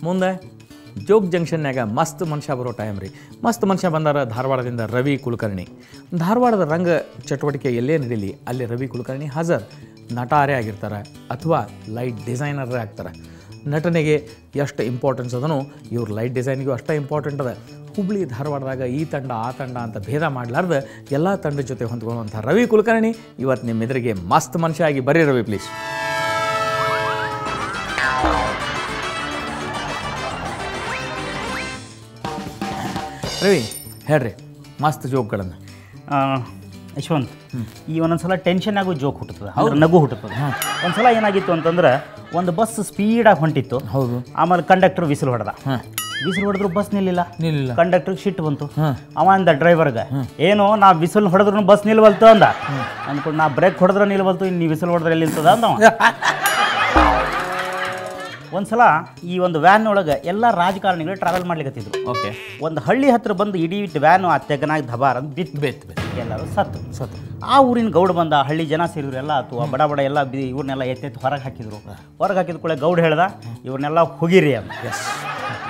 ಮುಂದೆ ಜೋಗ್ ಜಂಕ್ಷನ್ಯಾಗ ಮಸ್ತ್ ಮನುಷ್ಯ ಬರೋ ಟೈಮ್ ರೀ. ಮಸ್ತ್ ಮನುಷ್ಯ ಬಂದಾರ ಧಾರವಾಡದಿಂದ ರವಿ ಕುಲಕರ್ಣಿ. ಧಾರವಾಡದ ರಂಗ ಚಟುವಟಿಕೆ ಎಲ್ಲೇ ನಡೀಲಿ ಅಲ್ಲಿ ರವಿ ಕುಲಕರ್ಣಿ ಹಾಜರ್. ನಟಾರೇ ಆಗಿರ್ತಾರೆ ಅಥವಾ ಲೈಟ್ ಡಿಸೈನರೇ ಆಗ್ತಾರೆ. ನಟನೆಗೆ ಎಷ್ಟು ಇಂಪಾರ್ಟೆನ್ಸ್ ಅದನೋ ಇವ್ರ ಲೈಟ್ ಡಿಸೈನಿಗೂ ಅಷ್ಟೇ ಇಂಪಾರ್ಟೆಂಟ್ ಅದ. ಹುಬ್ಳಿ ಧಾರವಾಡದಾಗ ಈ ತಂಡ ಆ ತಂಡ ಅಂತ ಭೇದ ಮಾಡಲಾರ್ದು ಎಲ್ಲ ತಂಡದ ಜೊತೆ ಹೊಂದ್ಕೊಳ್ಳುವಂಥ ರವಿ ಕುಲಕರ್ಣಿ ಇವತ್ತು ನಿಮ್ಮ ಎದುರಿಗೆ ಮಸ್ತ್ ಮನುಷ್ಯ ಆಗಿ ಬರ್ರಿ ರವಿ ಪ್ಲೀಸ್. ರವಿ ಹೇಳ್ರಿ ಮಸ್ತ್ ಜೋಕ್ಗಳನ್ನು. ಯಶವಂತ್, ಈ ಒಂದೊಂದ್ಸಲ ಟೆನ್ಷನ್ ಆಗೋ ಜೋಕ್ ಹುಟ್ಟುತ್ತದೆ, ಅವ್ರ ನಗು ಹುಟ್ಟುತ್ತದೆ. ಒಂದ್ಸಲ ಏನಾಗಿತ್ತು ಅಂತಂದ್ರೆ ಒಂದು ಬಸ್ ಸ್ಪೀಡಾಗಿ ಹೊಂಟಿತ್ತು. ಹೌದು. ಆಮೇಲೆ ಕಂಡಕ್ಟರ್ ವಿಸಿಲ್ ಹೊಡೆದ. ವಿಸಿಲ್ ಹೊಡೆದ್ರು ಬಸ್ ನಿಲ್ಲಿಲ್ಲ. ಕಂಡಕ್ಟರ್ಗೆ ಸಿಟ್ಟು ಬಂತು. ಅವ ಅಂದ ಡ್ರೈವರ್ಗೆ, ಏನು ನಾ ವಿಸಿಲ್ ಹೊಡೆದ್ರು ಬಸ್ ನಿಲ್ವಲ್ತು ಅಂದ. ಅಂದ್ಕೊಂಡು ನಾ ಬ್ರೇಕ್ ಹೊಡೆದ್ರೆ ನಿಲ್ವಲ್ತು, ಇನ್ನು ವಿಸಿಲ್ ಹೊಡೆದ್ರೆ ಎಲ್ಲಿ ನಿಲ್ತದ ಅಂದ. ಒಂದ್ಸಲ ಈ ಒಂದು ವ್ಯಾನ್ ಒಳಗೆ ಎಲ್ಲ ರಾಜಕಾರಣಿಗಳು ಟ್ರಾವೆಲ್ ಮಾಡ್ಲಿಕ್ಕತ್ತಿದ್ರು. ಓಕೆ. ಒಂದು ಹಳ್ಳಿ ಹತ್ರ ಬಂದು ಇಡೀ ವ್ಯಾನು ಆ ತೆಗನಾಗಿ ಧಬಾರ್ ಅಂತ ಬಿತ್ತು. ಎಲ್ಲರೂ ಸತ್ತು. ಆ ಊರಿನ ಗೌಡ ಬಂದ, ಹಳ್ಳಿ ಜನ ಸೇರಿದ್ರು ಎಲ್ಲ ಆತು. ಆ ಬಡ ಎಲ್ಲ ಇವ್ರನ್ನೆಲ್ಲ ಎತ್ತೆತ್ತು ಹೊರಗೆ ಹಾಕಿದ್ರು. ಹೊರಗೆ ಹಾಕಿದ ಕೂಡ ಗೌಡ ಹೇಳ್ದ, ಇವ್ರನ್ನೆಲ್ಲ ಹುಗಿರಿ ಅಂತ.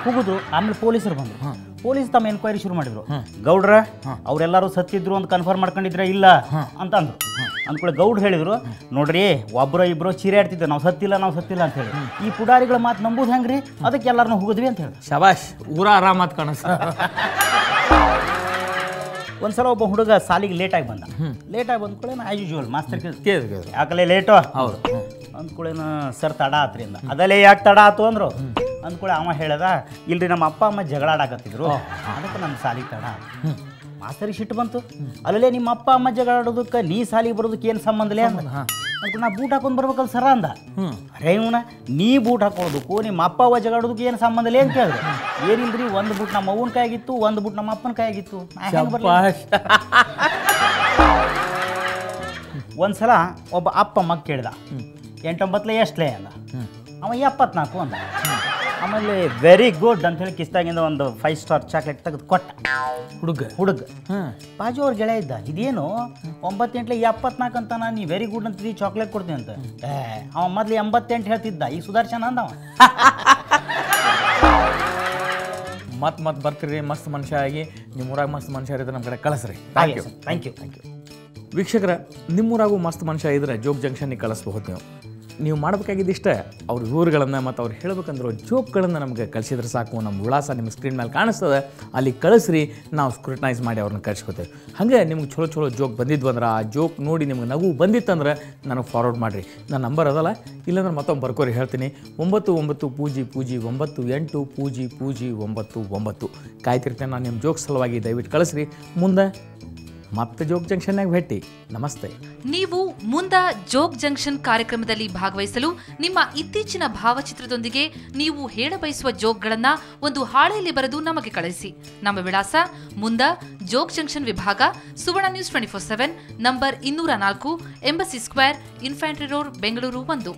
ಹುಗಿದ್ರು. ಆಮೇಲೆ ಪೊಲೀಸರು ಬಂದರು. ಪೊಲೀಸ್ ತಮ್ಮ ಎನ್ಕ್ವೈರಿ ಶುರು ಮಾಡಿದ್ರು. ಗೌಡ್ರ ಅವರೆಲ್ಲರೂ ಸತ್ತಿದ್ರು ಅಂತ ಕನ್ಫರ್ಮ್ ಮಾಡ್ಕೊಂಡಿದ್ರೆ ಇಲ್ಲ ಅಂತ ಅಂದ್ರು. ಅಂದ್ಕೊಳ್ಳಿ ಗೌಡ್ ಹೇಳಿದ್ರು, ನೋಡ್ರಿ ಒಬ್ಬರು ಇಬ್ಬರು ಚೀರಾಡ್ತಿದ್ದೆ, ನಾವು ಸತ್ತಿಲ್ಲ ಅಂತ ಹೇಳಿ. ಈ ಪುಡಾರಿಗಳ ಮಾತು ನಂಬುದು ಹೆಂಗ್ರಿ, ಅದಕ್ಕೆ ಎಲ್ಲರನ್ನೂ ಹೋಗಿದ್ವಿ ಅಂತ ಹೇಳಿ. ಶಬಾಷ್, ಊರ ಆರಾಮಾತ್ ಕಾಣಿಸ್. ಒಂದ್ಸಲ ಒಬ್ಬ ಹುಡುಗ ಸಾಲಿಗೆ ಲೇಟಾಗಿ ಬಂದ. ಲೇಟಾಗಿ ಬಂದ್ಕೊಳ್ಳೇನ ಆಸ್ ಯೂಶುವಲ್ ಮಾಸ್ತರ್ ಯಾಕಲೆ ಲೇಟು. ಹೌದು. ಅಂದ್ಕೊಳ್ಳೇನ ಸರ್ ತಡ ಆತ್ರಿ ಅಂದ. ಅದಲ್ಲೇ ಯಾಕೆ ತಡ ಆತು ಅಂದ್ರು. ಅಂದ್ಕೊಳ್ಳಿ ಅವ ಹೇಳ್ದ, ಇಲ್ರಿ ನಮ್ಮ ಅಪ್ಪ ಅಮ್ಮ ಜಗಳಾಡಕತ್ತಿದ್ರು, ಅದಕ್ಕೆ ನಮ್ಮ ಸಾಲಿಗೆ ತಡ ಆತು. ಮಾಸ್ತರಿಗೆ ಸಿಟ್ಟು ಬಂತು. ಅಲ್ಲೇ ನಿಮ್ಮ ಅಪ್ಪ ಅಮ್ಮ ಜಗಳಾಡೋದಕ್ಕೆ ನೀ ಸಾಲಿಗೆ ಬರೋದಕ್ಕೆ ಏನು ಸಂಬಂಧಲೇ ಅಂದ. ಅಂದ್ಕೊಂಡು ನಾ ಬೂಟ್ ಹಾಕೊಂಡು ಬರ್ಬೇಕಲ್ಲ ಸರ ಅಂದ. ಅರೇ ಇವನ ನೀ ಬೂಟ್ ಹಾಕೊಳ್ಳೋದಕ್ಕೂ ನಿಮ್ಮ ಅಪ್ಪ ಅವ್ವ ಜಗಳಾಡೋದಕ್ಕೆ ಏನು ಸಂಬಂಧಲೇ ಅಂತ ಕೇಳಿದ್ರು. ಏನಿಲ್ರಿ, ಒಂದು ಬೂಟ್ ನಮ್ಮ ಅವ್ವನ ಕೈಯಾಗಿತ್ತು, ಒಂದು ಬೂಟ್ ನಮ್ಮ ಅಪ್ಪನ ಕೈಯಾಗಿತ್ತು. ಒಂದ್ಸಲ ಒಬ್ಬ ಅಪ್ಪ ಮಗ ಕೇಳ್ದ, 8 ಎಷ್ಟಲೇ ಅಂದ. ಅವ 74 ಅಂದ. ಆಮೇಲೆ ವೆರಿ ಗುಡ್ ಅಂತ ಹೇಳಿ ಕಿಸ್ತಾಗಿಂದ ಒಂದು 5 ಸ್ಟಾರ್ ಚಾಕ್ಲೇಟ್ ತೆಗೆದು ಕೊಟ್ಟ. ಹುಡುಗ ಬಾಜು ಅವ್ರ ಗೆಳೆಯ ಇದ್ದ, ಇದೇನು 9 8 74 ಅಂತ ನೀ ವೆರಿ ಗುಡ್ ಅಂತಿದ್ದಿ, ಚಾಕ್ಲೇಟ್ ಕೊಡ್ತೀನಿ ಅಂತ. ಅವ ಮೊದ್ಲು 88 ಹೇಳ್ತಿದ್ದ, ಈಗ ಸುಧಾರ್ಸನ ಅಂದವ. ಮತ್ತೆ ಬರ್ತೀರಿ ಮಸ್ತ್ ಮನುಷ್ಯ ಆಗಿ. ನಿಮ್ಮೂರಾಗ ಮಸ್ತ್ ಮನುಷ್ಯ ಇದ್ರೆ ನಮ್ಮ ಕಡೆ ಕಳಿಸ್ರಿ. Thank you. ವೀಕ್ಷಕರ, ನಿಮ್ಮೂರಾಗೂ ಮಸ್ತ್ ಮನುಷ್ಯ ಇದ್ರೆ ಜೋಗ್ ಜಂಕ್ಷನ್ನಿಗೆ ಕಳಿಸ್ಬಹುದು. ನೀವು ಮಾಡಬೇಕಾಗಿದ್ದಿಷ್ಟ ಅವ್ರ ಊರುಗಳನ್ನು ಮತ್ತು ಅವ್ರು ಹೇಳ್ಬೇಕಂದ್ರೆ ಜೋಕ್ಗಳನ್ನು ನಮಗೆ ಕಳಿಸಿದ್ರೆ ಸಾಕು. ನಮ್ಮ ವಿಳಾಸ ನಿಮ್ಮ ಸ್ಕ್ರೀನ್ ಮೇಲೆ ಕಾಣಿಸ್ತದೆ, ಅಲ್ಲಿ ಕಳಿಸ್ರಿ. ನಾವು ಸ್ಕ್ರೂಟನೈಸ್ ಮಾಡಿ ಅವ್ರನ್ನ ಕಳಿಸ್ಕೊತೇವೆ. ಹಾಗೆ ನಿಮ್ಗೆ ಚಲೋ ಜೋಕ್ ಬಂದಿದ್ವು ಅಂದ್ರೆ, ಆ ಜೋಕ್ ನೋಡಿ ನಿಮ್ಗೆ ನಗು ಬಂದಿತ್ತಂದ್ರೆ ನನಗೆ ಫಾರ್ವರ್ಡ್ ಮಾಡಿರಿ. ನನ್ನ ನಂಬರ್ ಅದಲ್ಲ, ಇಲ್ಲಾಂದ್ರೆ ಮತ್ತೊಮ್ಮೆ ಬರ್ಕೋರಿ ಹೇಳ್ತೀನಿ. 99 ಕಾಯ್ತಿರ್ತೇನೆ ನಾನು ನಿಮ್ಮ ಜೋಕ್ ಸಲುವಾಗಿ. ದಯವಿಟ್ಟು ಕಳಿಸ್ರಿ. ಮುಂದೆ ಮತ್ತೆ ಜೋಗ್ ಜಂಕ್ಷನ್ನಾಗ ಭೇಟಿ. ನಮಸ್ತೆ. ನೀವು ಮುಂದ ಜೋಗ್ ಜಂಕ್ಷನ್ ಕಾರ್ಯಕ್ರಮದಲ್ಲಿ ಭಾಗವಹಿಸಲು ನಿಮ್ಮ ಇತ್ತೀಚಿನ ಭಾವಚಿತ್ರದೊಂದಿಗೆ ನೀವು ಹೇಳಬಯಸುವ ಜೋಕ್ಗಳನ್ನ ಒಂದು ಹಾಳೆಯಲ್ಲಿ ಬರೆದು ನಮಗೆ ಕಳಿಸಿ. ನಮ್ಮ ವಿಳಾಸ ಮುಂದ ಜೋಗ್ ಜಂಕ್ಷನ್ ವಿಭಾಗ, Suvarna news 24/7, number 204, embassy square, infantry road, Bengaluru 1.